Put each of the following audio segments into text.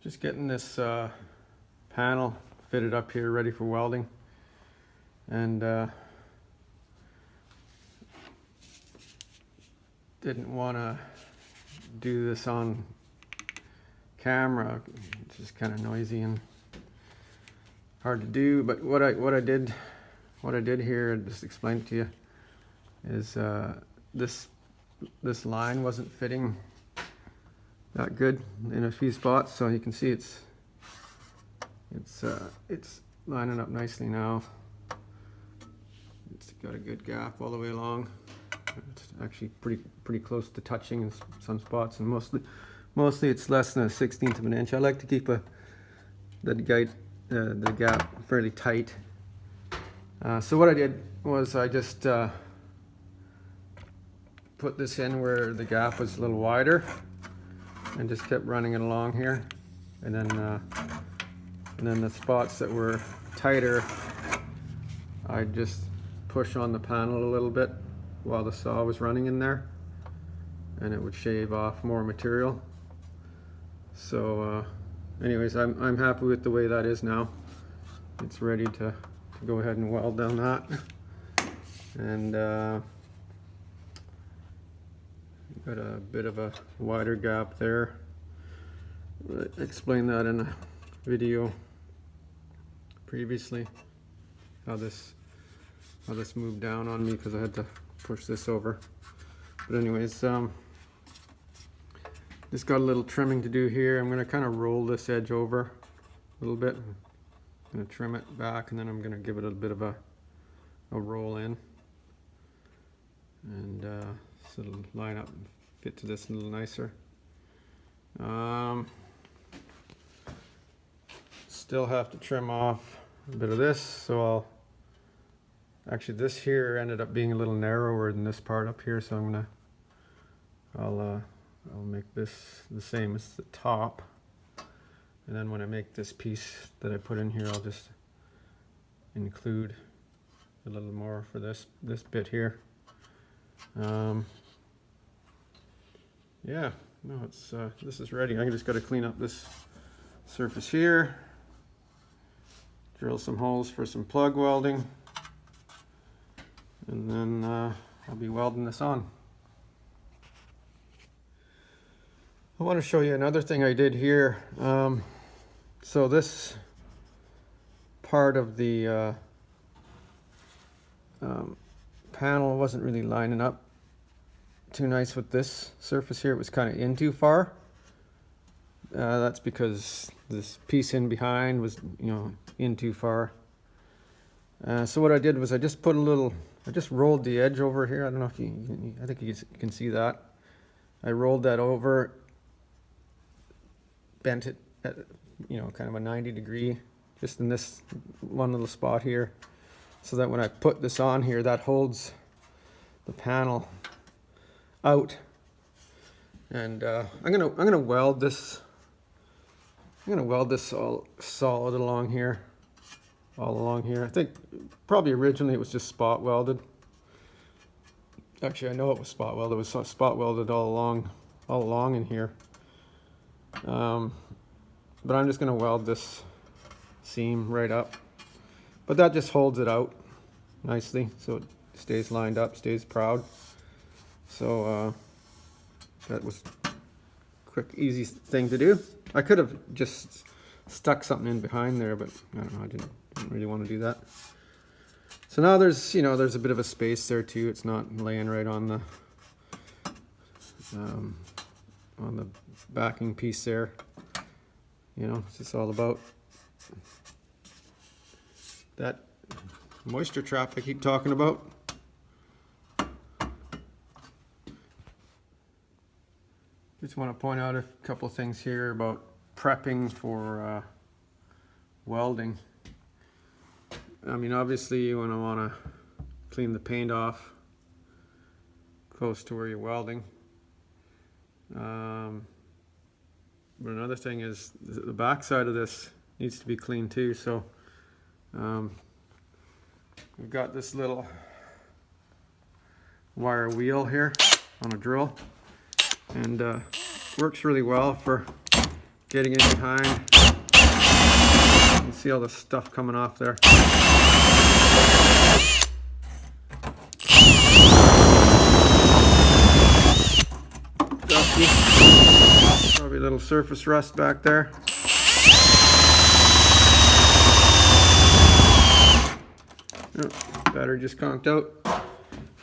Just getting this panel fitted up here, ready for welding. And didn't want to do this on camera. It's just kind of noisy and hard to do. But what I did here, just explain it to you, is this line wasn't fitting that good in a few spots, so you can see it's lining up nicely now. It's got a good gap all the way along. It's actually pretty close to touching in some spots, and mostly it's less than a 1/16 of an inch. I like to keep the gap fairly tight. So what I did was I just put this in where the gap was a little wider, and just kept running it along here, and then the spots that were tighter, I just push on the panel a little bit while the saw was running in there, and it would shave off more material. So anyways, I'm happy with the way that is now. It's ready to go ahead and weld down that, and got a bit of a wider gap there. I explained that in a video previously, how this moved down on me because I had to push this over. But anyways, just got a little trimming to do here. I'm going to kind of roll this edge over a little bit. I'm going to trim it back, and then I'm going to give it a bit of a roll in, and so it'll line up and fit to this a little nicer. Still have to trim off a bit of this, so actually this here ended up being a little narrower than this part up here, so I'll make this the same as the top, and then when I make this piece that I put in here, I'll just include a little more for this bit here. Yeah, no, this is ready. I just got to clean up this surface here, drill some holes for some plug welding, and then I'll be welding this on. I want to show you another thing I did here. So this part of the panel wasn't really lining up too nice with this surface here. It was kind of in too far. That's because this piece in behind was, in too far. So what I did was I just rolled the edge over here. I don't know if I think you can see that. I rolled that over, bent it at, kind of a 90-degree, just in this one little spot here, so that when I put this on here, that holds the panel out. And I'm gonna weld this. I'm gonna weld this all solid along here, all along here. I think probably originally it was just spot welded. Actually, I know it was spot welded. It was spot welded all along in here. But I'm just gonna weld this seam right up. But that just holds it out nicely, so it stays lined up, stays proud. So that was a quick, easy thing to do. I could have just stuck something in behind there, but I don't know, I didn't really want to do that. So now there's a bit of a space there too. It's not laying right on the backing piece there. It's just all about that moisture trap I keep talking about. Just want to point out a couple things here about prepping for welding. I mean, obviously you want to clean the paint off close to where you're welding. But another thing is the back side of this needs to be clean too. So we've got this little wire wheel here on a drill, and works really well for getting in behind. You can see all the stuff coming off there. Dusty. Probably a little surface rust back there. Oh, battery just conked out.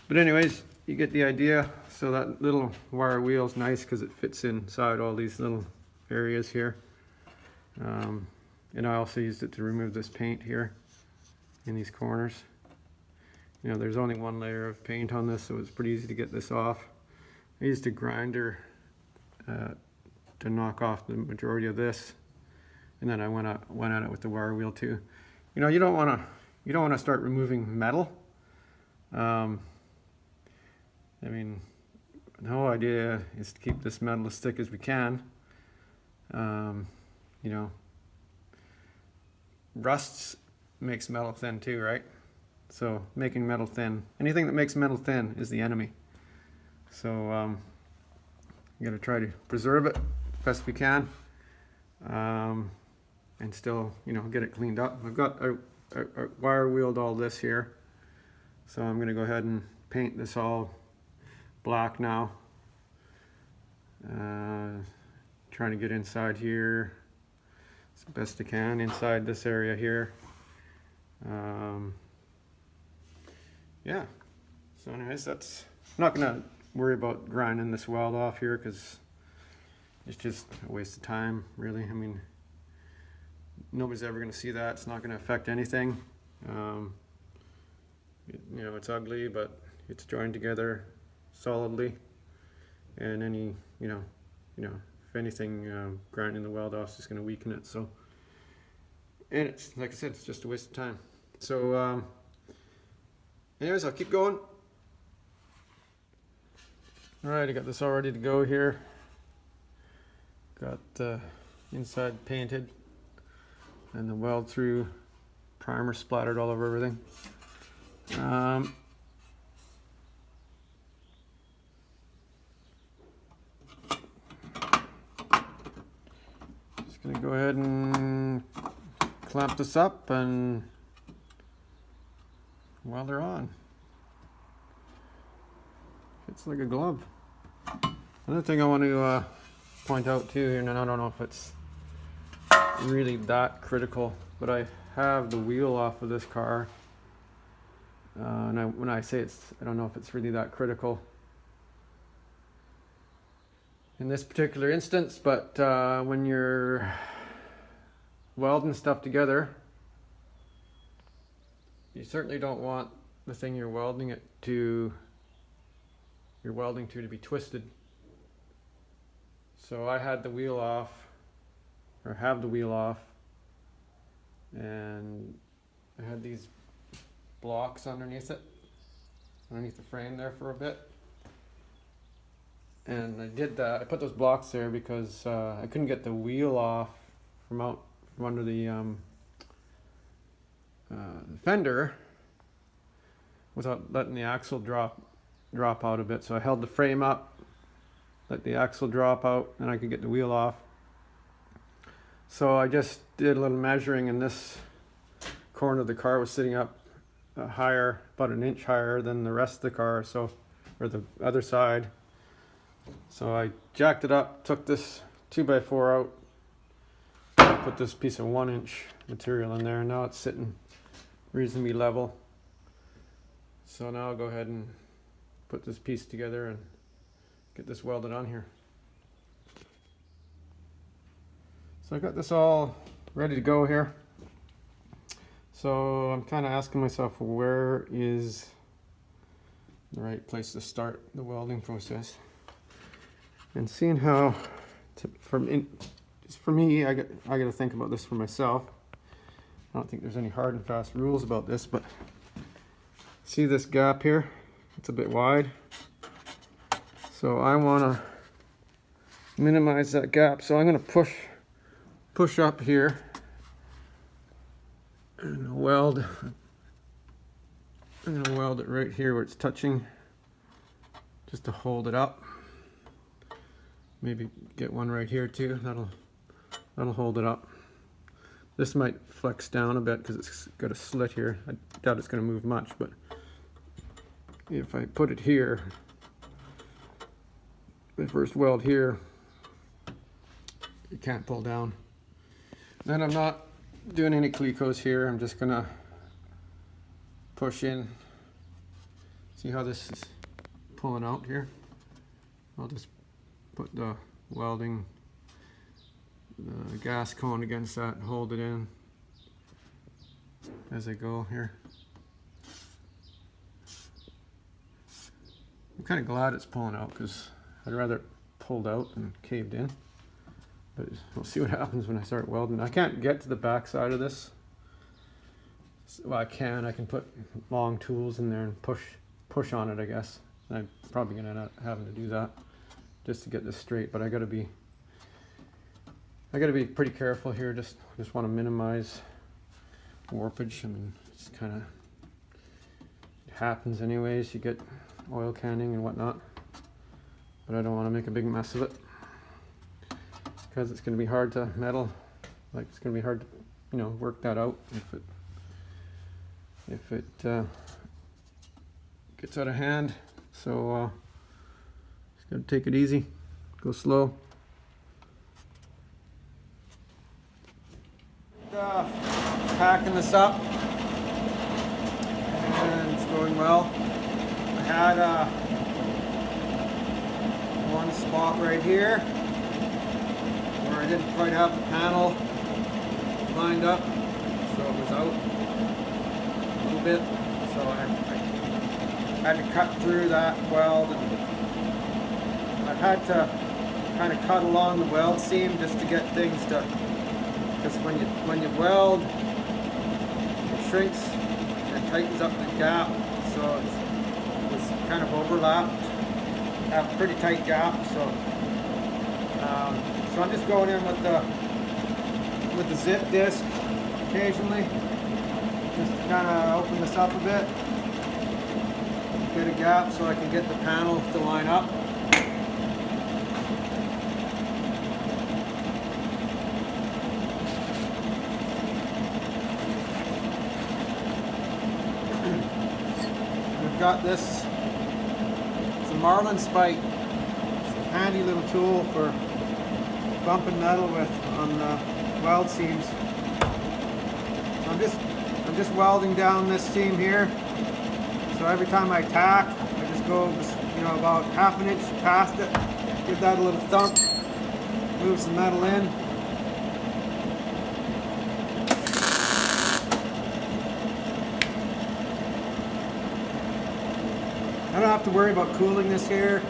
But anyways, you get the idea. So that little wire wheel is nice because it fits inside all these little areas here. And I also used it to remove this paint here in these corners. You know, there's only one layer of paint on this, so it's pretty easy to get this off. I used a grinder to knock off the majority of this, and then I went at it with the wire wheel too. You know, you don't want to start removing metal. I mean, the whole idea is to keep this metal as thick as we can. You know, rust makes metal thin too, right? So making metal thin, anything that makes metal thin is the enemy. So you got to try to preserve it best we can, and still, you know, get it cleaned up. I've got I wire wheeled all this here, so I'm going to go ahead and paint this all black now. Trying to get inside here as best I can, inside this area here. Yeah, so anyways, that's, I'm not gonna worry about grinding this weld off here because it's just a waste of time, really. I mean, nobody's ever gonna see that. It's not gonna affect anything. You know, it's ugly, but it's joined together solidly, and any, you know, if anything, grinding the weld off is just gonna weaken it. So, and it's, like I said, it's just a waste of time. So anyways, I'll keep going. Alright, I got this all ready to go here. Got the inside painted and the weld through primer splattered all over everything. Just gonna go ahead and clamp this up and weld her on. It's like a glove. Another thing I want to point out too here, and I don't know if it's really that critical, but I have the wheel off of this car, and when I say it's, I don't know if it's really that critical in this particular instance, but when you're welding stuff together, you certainly don't want the thing you're welding to be twisted. So I had the wheel off, or have the wheel off, and I had these blocks underneath it, underneath the frame there for a bit. And I did that, I put those blocks there because I couldn't get the wheel off from under the fender without letting the axle drop out a bit. So I held the frame up, let the axle drop out, and I could get the wheel off. So I just did a little measuring, and this corner of the car was sitting up higher, about an inch higher than the rest of the car, so, or the other side. So I jacked it up, took this 2x4 out, put this piece of 1-inch material in there, and now it's sitting reasonably level. So now I'll go ahead and put this piece together and get this welded on here. So I got this all ready to go here. So I'm kind of asking myself, where is the right place to start the welding process? And seeing how, just for me, I got to think about this for myself. I don't think there's any hard and fast rules about this, but see this gap here? It's a bit wide. So I want to minimize that gap. So I'm going to push up here and weld. I'm going to weld it right here where it's touching, just to hold it up. Maybe get one right here too. That'll That'll hold it up. This might flex down a bit because it's got a slit here. I doubt it's going to move much, but if I put it here, the first weld here, it can't pull down. Then I'm not doing any clecos here. I'm just going to push in. See how this is pulling out here? I'll just put the welding, the gas cone against that and hold it in as I go here. I'm kind of glad it's pulling out because I'd rather it pulled out than caved in. But we'll see what happens when I start welding. I can't get to the back side of this. Well, I can put long tools in there and push on it, I guess. I'm probably gonna end up having to do that just to get this straight, but I gotta be pretty careful here. Just want to minimize warpage. I mean, it's kind of, it happens anyways. You get oil canning and whatnot, but I don't want to make a big mess of it because it's going to be hard to metal. Like, it's going to be hard to, you know, work that out if it gets out of hand. So just got to take it easy, go slow. Packing this up, and it's going well. I had one spot right here where I didn't quite have the panel lined up, so it was out a little bit, so I had to cut through that weld, and I've had to kind of cut along the weld seam just to get things to, because when you weld, it shrinks and tightens up the gap, so it's kind of overlapped. I have a pretty tight gap, so I'm just going in with the zip disc occasionally, just to kind of open this up a bit, get a gap so I can get the panel to line up. Got this, it's a Marlin spike. It's a handy little tool for bumping metal with on weld seams. So I'm just welding down this seam here. So every time I tack, I just go, you know, about half an inch past it, give that a little thump, move some metal in. I don't have to worry about cooling this here.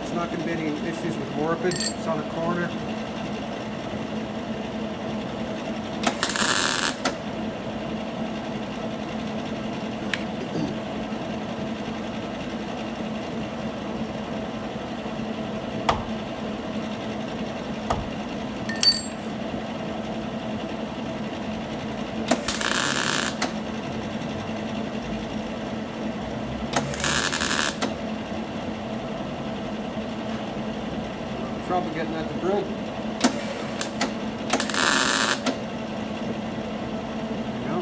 It's not going to be any issues with warpage. It's on a corner. Trouble getting at the bridge. There you go.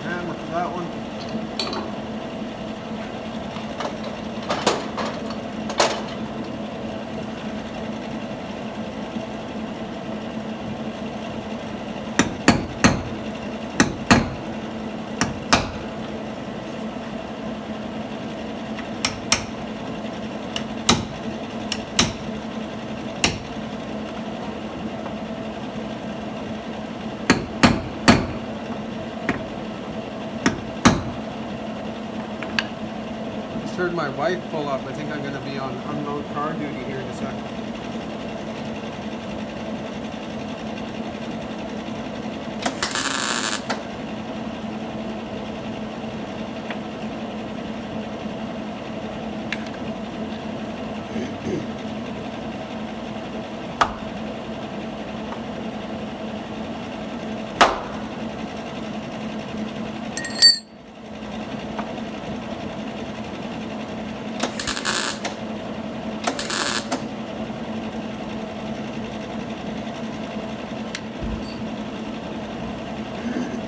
Hammer for that one. Heard my wife pull up. I think I'm going to be on unload car duty here in a second.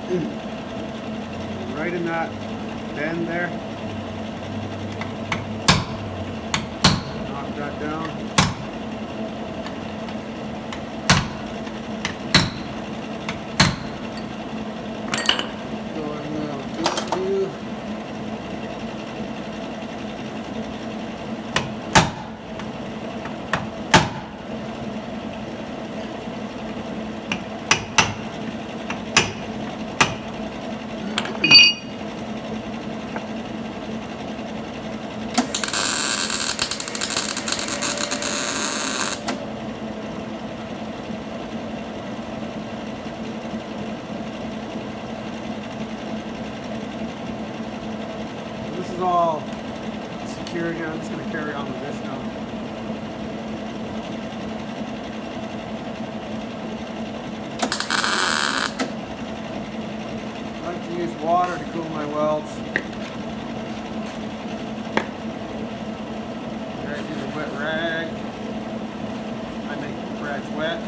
Right in that bend there. Knock that down. Going this view. This is all secured here. I'm just going to carry on with this now. I like to use water to cool my welds. I use a wet rag. I make rags wet.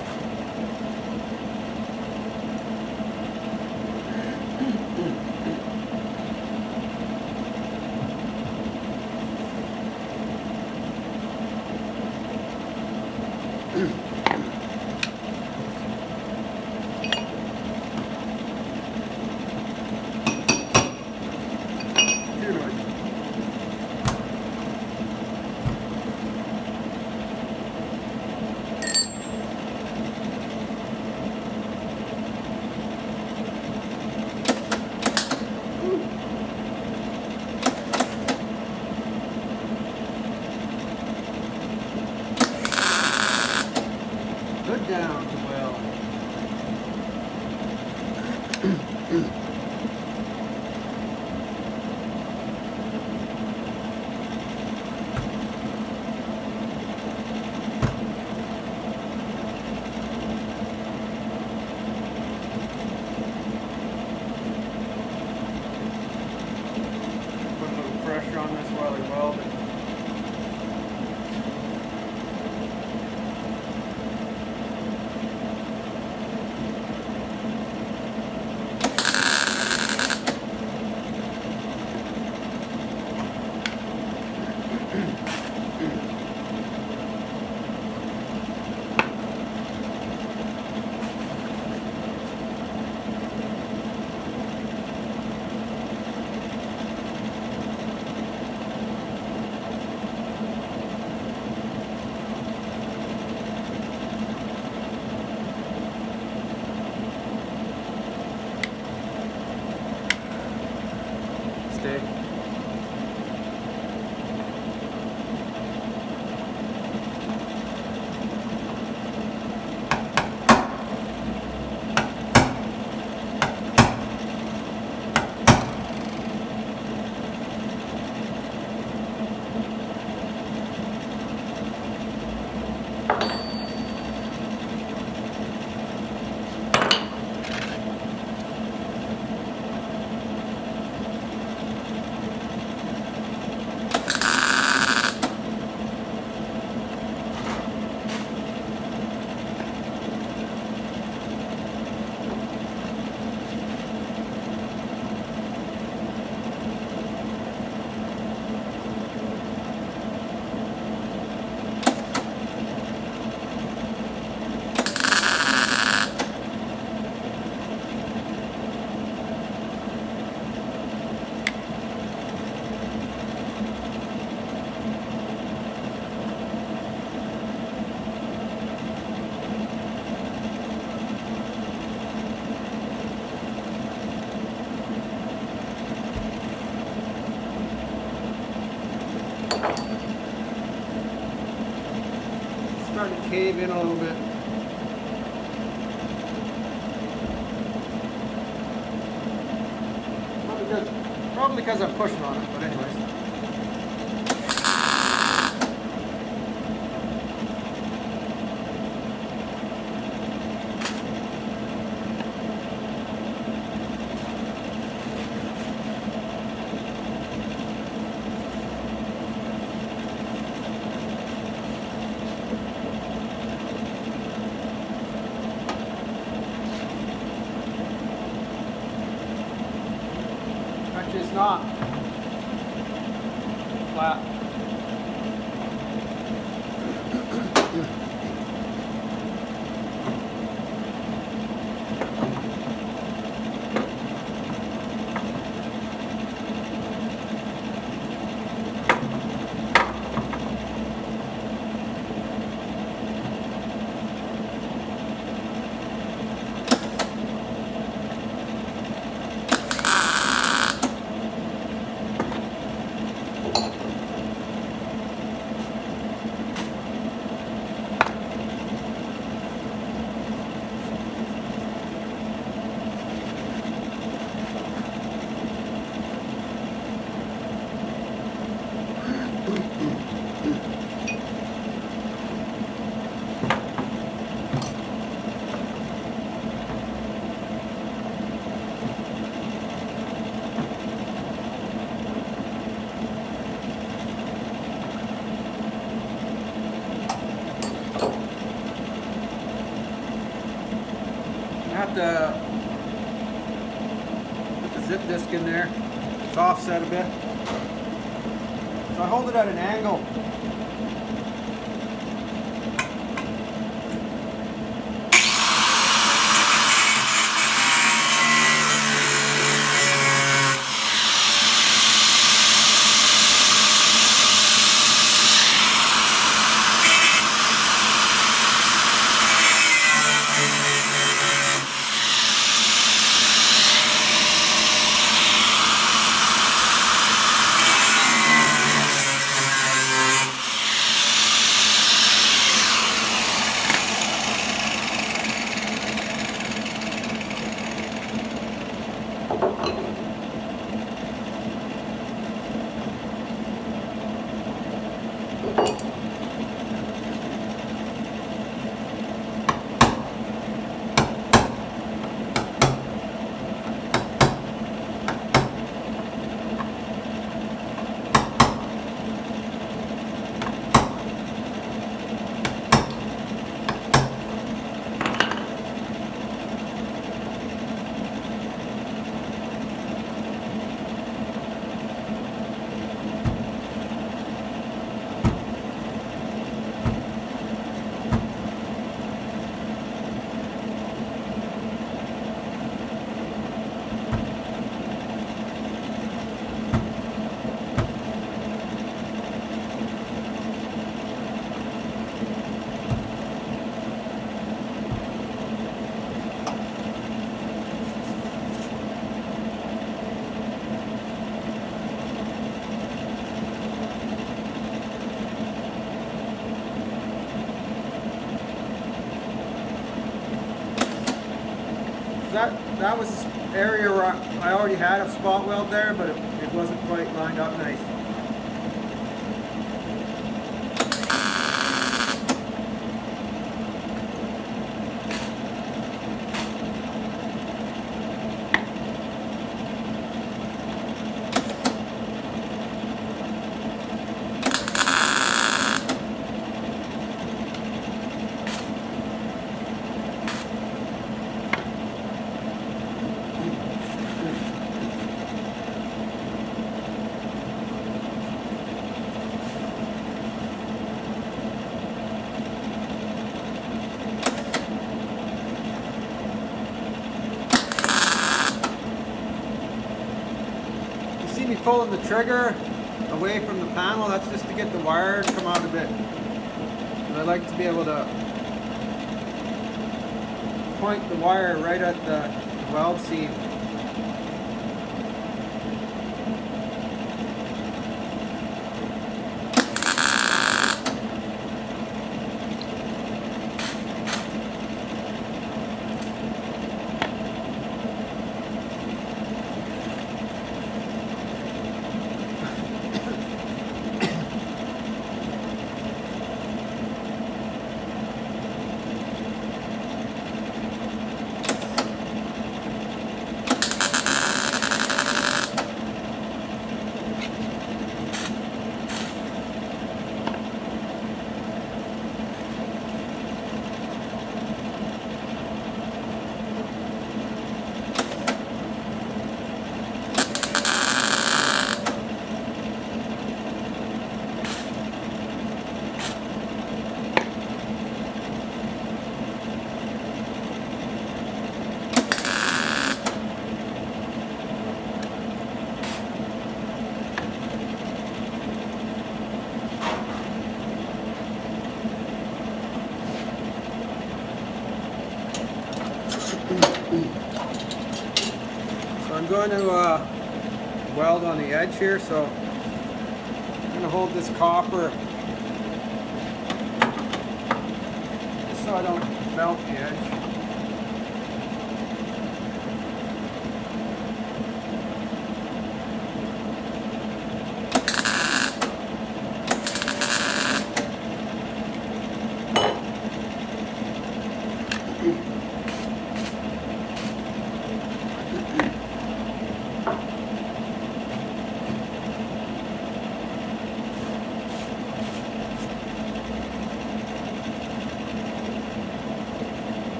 Good down to well. Put a little pressure on this while I weld it. Stay. Starting to cave in a little bit. Probably because I'm pushing on it, but anyways. it's not flat. I have to put the zip disc in there. It's offset a bit. So I hold it at an angle. That was an area where I already had a spot weld there, but it wasn't quite lined up nice. Me pulling the trigger away from the panel, that's just to get the wire to come out a bit. And I like to be able to point the wire right at the weld seam. So I'm going to weld on the edge here, so I'm going to hold this copper just so I don't melt the edge.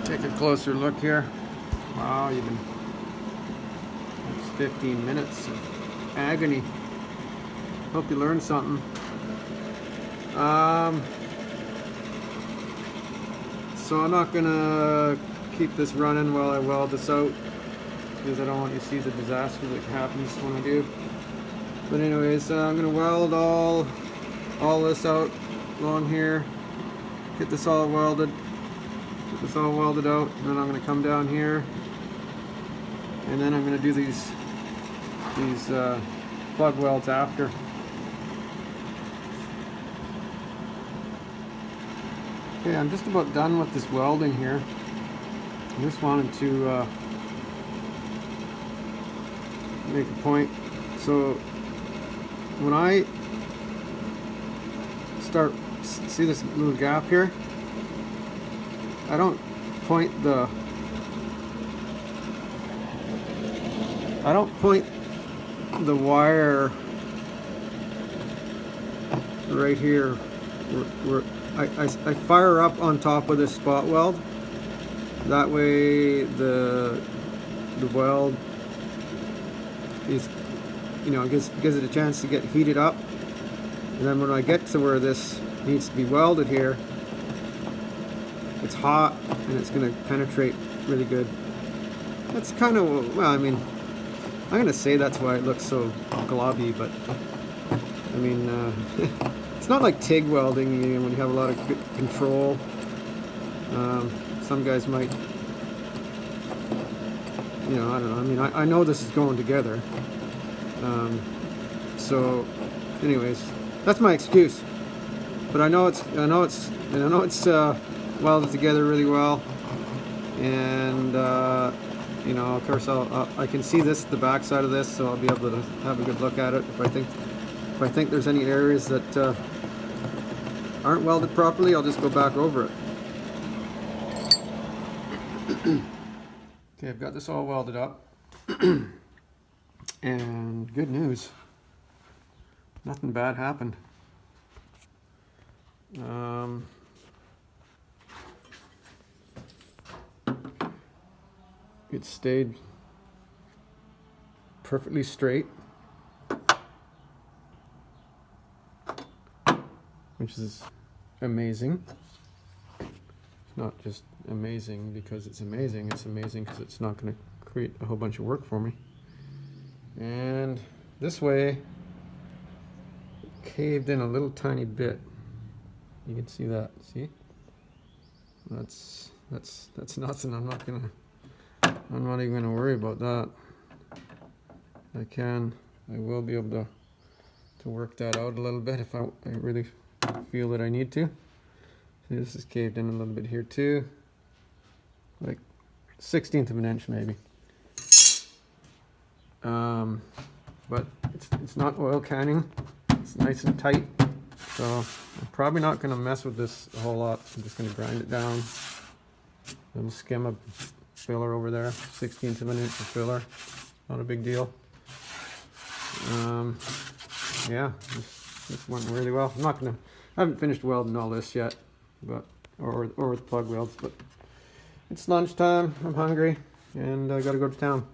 Take a closer look here. Wow, that's 15 minutes of agony. Hope you learned something. So I'm not gonna keep this running while I weld this out, because I don't want you to see the disaster that happens when I do. But anyways, I'm gonna weld all this out along here, get this all welded. Get this all welded out, and then I'm going to come down here, and then I'm going to do these plug welds after. Okay, I'm just about done with this welding here. I just wanted to make a point. So when I start, see this little gap here? I don't point the wire right here where I fire up on top of this spot weld. That way the weld is, gives it a chance to get heated up, and then when I get to where this needs to be welded here, it's hot and it's going to penetrate really good. That's kind of, well, I mean, I'm going to say that's why it looks so globby, but I mean, it's not like TIG welding, when you have a lot of good control. Some guys might, I don't know. I mean, I know this is going together. So anyways, that's my excuse. But I know it's welded together really well, and of course I can see the back side of this, so I'll be able to have a good look at it. If I think there's any areas that aren't welded properly, I'll just go back over it. Okay, I've got this all welded up, and good news, nothing bad happened. It stayed perfectly straight, which is amazing. It's not just amazing because it's amazing because it's not going to create a whole bunch of work for me. And this way, it caved in a little tiny bit. You can see that. See? That's nothing. I'm not even gonna worry about that. I will be able to work that out a little bit if I really feel that I need to. See, this is caved in a little bit here too, like 1/16 of an inch maybe. But it's not oil canning. It's nice and tight. So I'm probably not going to mess with this a whole lot. I'm just going to grind it down. Little skim of filler over there, 1/16 of an inch of filler. Not a big deal. Yeah, this went really well. I haven't finished welding all this yet, or with plug welds, but it's lunchtime. I'm hungry, and I got to go to town.